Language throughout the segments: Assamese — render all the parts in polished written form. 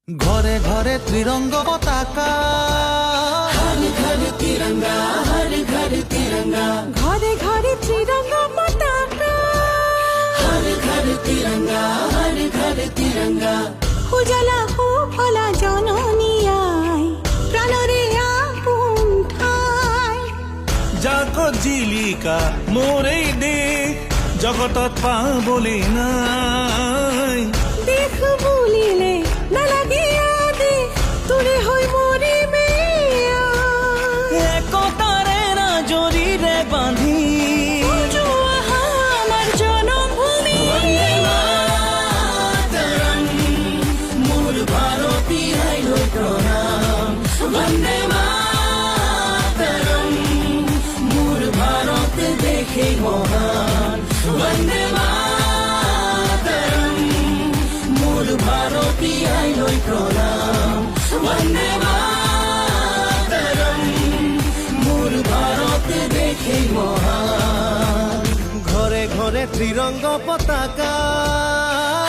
ঘরে ঘরে ত্রিরঙ্গ পতাকা, हर घर तिरंगा, हर घर तिरंगा, ঘরে ঘরে ত্রিরঙ্গ পতাকা, हर घर तिरंगा, हर घर तिरंगा। উজালা সুফলা জননী আই, প্রাণরে আপোন ঠাই। জাগত জিলিকা মোৰেই দেশ, জগতত পাবলে নাই। দেশ বুলিলে নালাগে আদেশ, তোৰে হৈ মৰিমে আই। একতাৰে ৰাজৰীৰে বান্ধি উজু আহা আমাৰ জনমভূমি, वन्दे मातरम्, मोर भारती आइलो प्रणाम। वन्दे मातरम्, मोर भारत देखे महान। वन्दे मातरम्, मोर भारती आइलो प्रणाम। वन्दे मातरम्, मोर भारत देखे महान। ঘরে ঘরে ত্রিরঙ্গ পতাকা,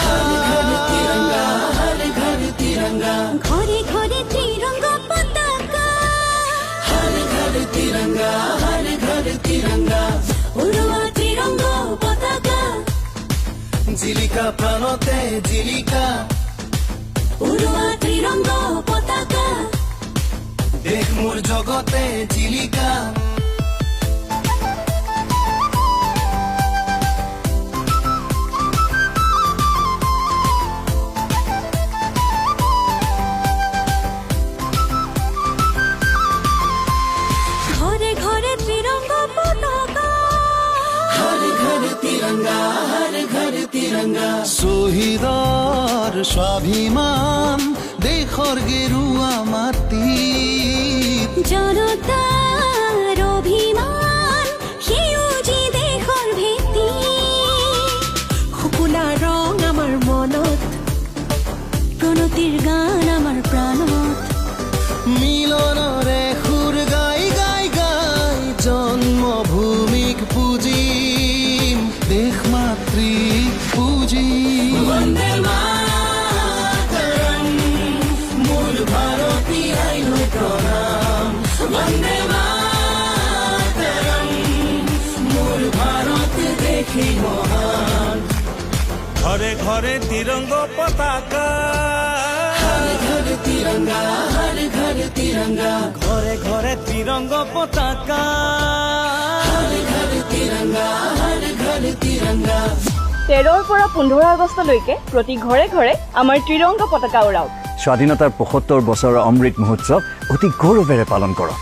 हर घर तिरंगा, हर घर तिरंगा, ঘরে ঘরে ত্রিরঙ্গ পতাকা, हर घर तिरंगा, हर घर तिरंगा। উড়োয়া ত্রিরঙ্গ পতাকা, জিলিকা প্রাণতে জিলিকা, উড়োয়া ত্রিরঙ্গ পতাকা। দেশ মোৰ জগতে জিলিকা। ঘৰে ঘৰে ত্ৰিৰঙ্গ পতাকা, हर घर तिरंगा, हर घर तिरंगा। শহীদৰ স্বাভিমান দেশৰ গেৰুৱা মাটিত, জনতাৰ অভিমান সেউজী দেশৰ ভেটি। শুকুলা ৰং আমাৰ মনত, প্ৰণতিৰ গান আমাৰ প্ৰাণত। মিলনৰে সুৰ গাই গাই গাই জন্মভূমিক পুজিম, দেশ মাতৃক পুজিম। वन्दे मातरम्, मोर भारती आइलो प्रणाम। वन्दे मातरम्, मोर भारत देखे महान। ঘরে ঘরে ত্রিরঙ্গ পতাকা, हर घर तिरंगा, हर घर तिरंगा, ঘরে ঘরে ত্রিরঙ্গ পতাকা। हर घर तिरंगा, हर घर तिरंगा। 13 পৰা 15 আগষ্টলৈকে প্ৰতি ঘৰে ঘৰে আমাৰ ত্ৰিৰংগ পতাকা উৰাওক। স্বাধীনতাৰ 75 বছৰৰ অমৃত মহোৎসৱ অতি গৌৰৱেৰে পালন কৰক।